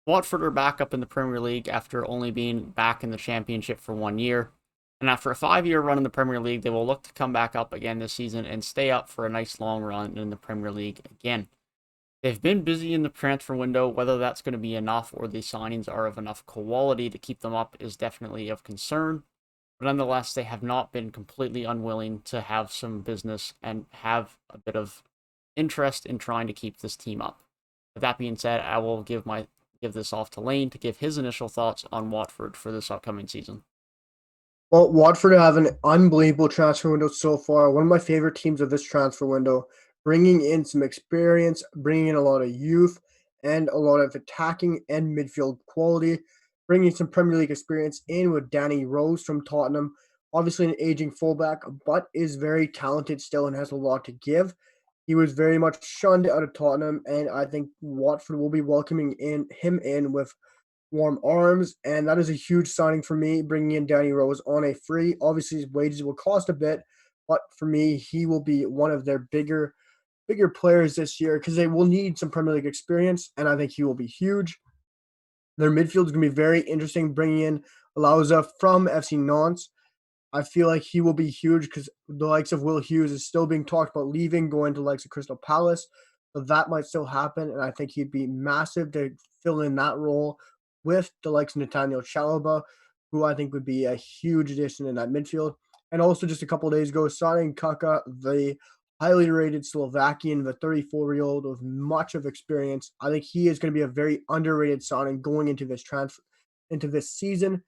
Watford are back up in the Premier League after only being back in the Championship for 1 year. And after a 5 year run in the Premier League, they will look to come back up again this season and stay up for a nice long run in the Premier League again. They've been busy in the transfer window. Whether that's going to be enough or the signings are of enough quality to keep them up is definitely of concern. But nonetheless, they have not been completely unwilling to have some business and have a bit of interest in trying to keep this team up. With that being said, I will give this off to Lane to give his initial thoughts on Watford for this upcoming season. Well, Watford have an unbelievable transfer window so far. One of my favorite teams of this transfer window, bringing in some experience, bringing in a lot of youth and a lot of attacking and midfield quality, bringing some Premier League experience in with Danny Rose from Tottenham. Obviously, an aging fullback, but is very talented still and has a lot to give. He was very much shunned out of Tottenham, and I think Watford will be welcoming him in with warm arms, and that is a huge signing for me, bringing in Danny Rose on a free. Obviously, his wages will cost a bit, but for me, he will be one of their bigger players this year because they will need some Premier League experience, and I think he will be huge. Their midfield is going to be very interesting, bringing in Lauza from FC Nantes. I feel like he will be huge because the likes of Will Hughes is still being talked about leaving, going to the likes of Crystal Palace. So that might still happen, and I think he'd be massive to fill in that role with the likes of Nathaniel Chalobah, who I think would be a huge addition in that midfield. And also, just a couple of days ago, signing Kaka, the highly rated Slovakian, the 34-year-old with much of experience. I think he is going to be a very underrated signing going into this transfer into this season,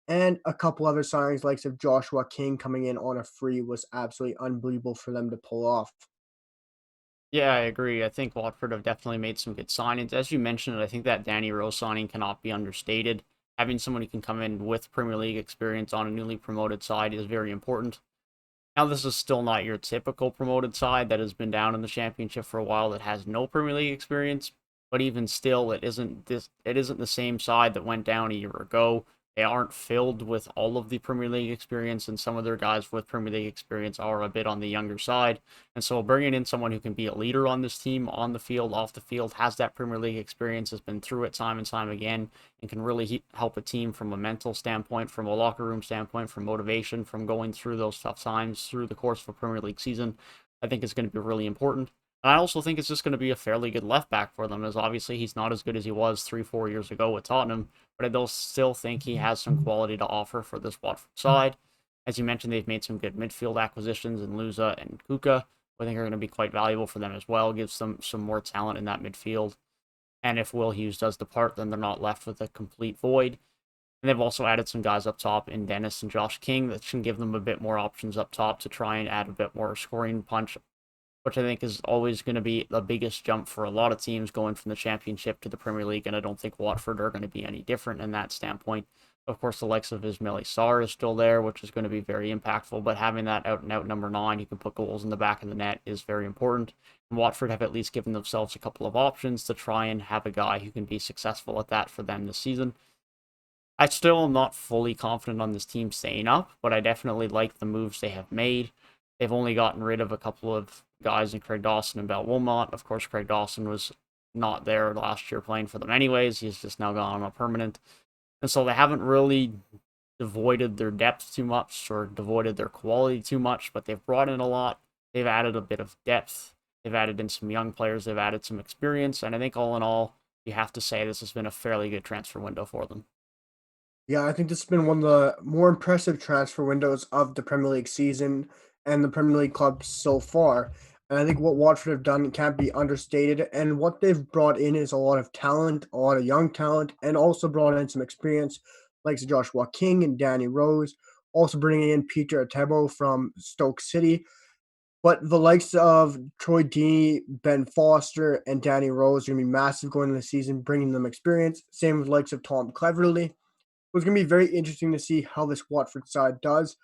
and a couple other signings, like of Joshua King coming in on a free, was absolutely unbelievable for them to pull off. Yeah, I agree. I think Watford have definitely made some good signings. As you mentioned, I think that Danny Rose signing cannot be understated. Having someone who can come in with Premier League experience on a newly promoted side is very important. Now, this is still not your typical promoted side that has been down in the championship for a while that has no Premier League experience, but even still, it isn't the same side that went down a year ago. They aren't filled with all of the Premier League experience, and some of their guys with Premier League experience are a bit on the younger side. And so bringing in someone who can be a leader on this team, on the field, off the field, has that Premier League experience, has been through it time and time again, and can really help a team from a mental standpoint, from a locker room standpoint, from motivation, from going through those tough times through the course of a Premier League season, I think is going to be really important. And I also think it's just going to be a fairly good left back for them, as obviously he's not as good as he was 3, 4 years ago with Tottenham, but I do still think he has some quality to offer for this Watford side. As you mentioned, they've made some good midfield acquisitions in Luza and Kuka, who I think are going to be quite valuable for them as well. Gives them some more talent in that midfield. And if Will Hughes does depart, then they're not left with a complete void. And they've also added some guys up top in Dennis and Josh King that can give them a bit more options up top to try and add a bit more scoring punch, which I think is always going to be the biggest jump for a lot of teams going from the Championship to the Premier League, and I don't think Watford are going to be any different in that standpoint. Of course, the likes of Ismail Sarr is still there, which is going to be very impactful, but having that out and out number 9 who can put goals in the back of the net is very important. And Watford have at least given themselves a couple of options to try and have a guy who can be successful at that for them this season. I still am not fully confident on this team staying up, but I definitely like the moves they have made. They've only gotten rid of a couple of guys in Craig Dawson and Bell Wilmot. Of course, Craig Dawson was not there last year playing for them anyways. He's just now gone on a permanent. And so they haven't really devoided their depth too much or devoided their quality too much, but they've brought in a lot. They've added a bit of depth. They've added in some young players. They've added some experience. And I think all in all, you have to say this has been a fairly good transfer window for them. Yeah, I think this has been one of the more impressive transfer windows of the Premier League season and the Premier League club so far. And I think what Watford have done can't be understated. And what they've brought in is a lot of talent, a lot of young talent, and also brought in some experience, like Joshua King and Danny Rose. Also bringing in Peter Atebo from Stoke City. But the likes of Troy Deeney, Ben Foster, and Danny Rose are going to be massive going into the season, bringing them experience. Same with the likes of Tom Cleverley. It's going to be very interesting to see how this Watford side does.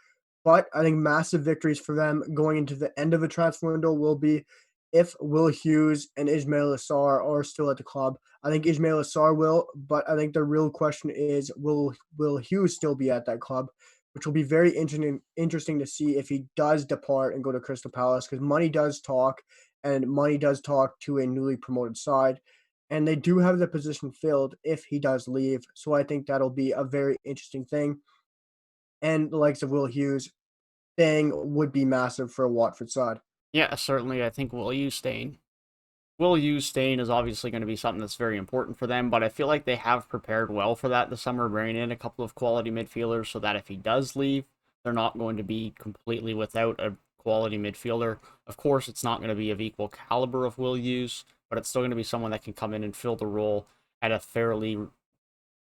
But I think massive victories for them going into the end of the transfer window will be if Will Hughes and Ismail Assar are still at the club. I think Ismail Assar will, but I think the real question is will Hughes still be at that club, which will be very interesting to see if he does depart and go to Crystal Palace because money does talk, and money does talk to a newly promoted side. and they do have the position filled if he does leave. So I think that'll be a very interesting thing. And the likes of Will Hughes thing would be massive for a Watford side. Yeah, certainly. I think Will use staying is obviously going to be something that's very important for them, but I feel like they have prepared well for that this summer, bringing in a couple of quality midfielders so that if he does leave, they're not going to be completely without a quality midfielder. Of course, it's not going to be of equal caliber of Will use, but it's still going to be someone that can come in and fill the role at a fairly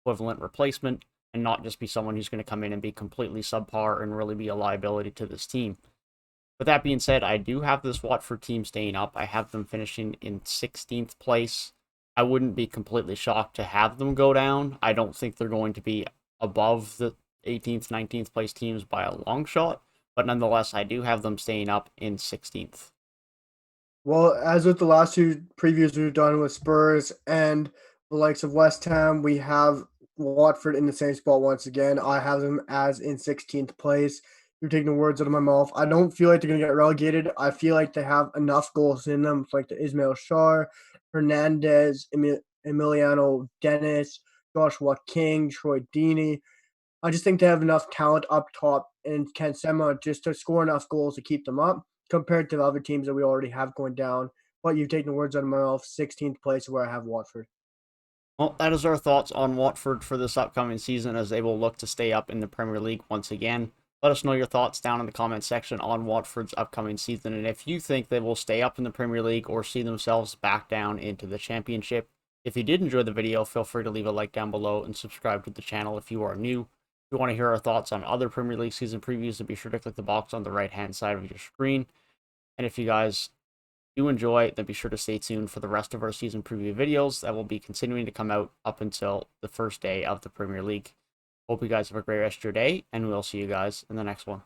equivalent replacement and not just be someone who's going to come in and be completely subpar and really be a liability to this team. With that being said, I do have this Watford team staying up. I have them finishing in 16th place. I wouldn't be completely shocked to have them go down. I don't think they're going to be above the 18th, 19th place teams by a long shot, but nonetheless, I do have them staying up in 16th. Well, as with the last two previews we've done with Spurs and the likes of West Ham, we have Watford in the same spot once again. I have them as in 16th place. You're taking the words out of my mouth. I don't feel like they're going to get relegated. I feel like they have enough goals in them, like the Ismail Shar, Hernandez, Emiliano Dennis, Joshua King, Troy Deeney. I just think they have enough talent up top and Cansema just to score enough goals to keep them up compared to the other teams that we already have going down. But you've taken the words out of my mouth. 16th place where I have Watford. Well, that is our thoughts on Watford for this upcoming season as they will look to stay up in the Premier League once again. Let us know your thoughts down in the comment section on Watford's upcoming season and if you think they will stay up in the Premier League or see themselves back down into the Championship. If you did enjoy the video, feel free to leave a like down below and subscribe to the channel if you are new. If you want to hear our thoughts on other Premier League season previews, then be sure to click the box on the right hand side of your screen. And if you guys do enjoy, then be sure to stay tuned for the rest of our season preview videos that will be continuing to come out up until the first day of the Premier League. Hope you guys have a great rest of your day, and we'll see you guys in the next one.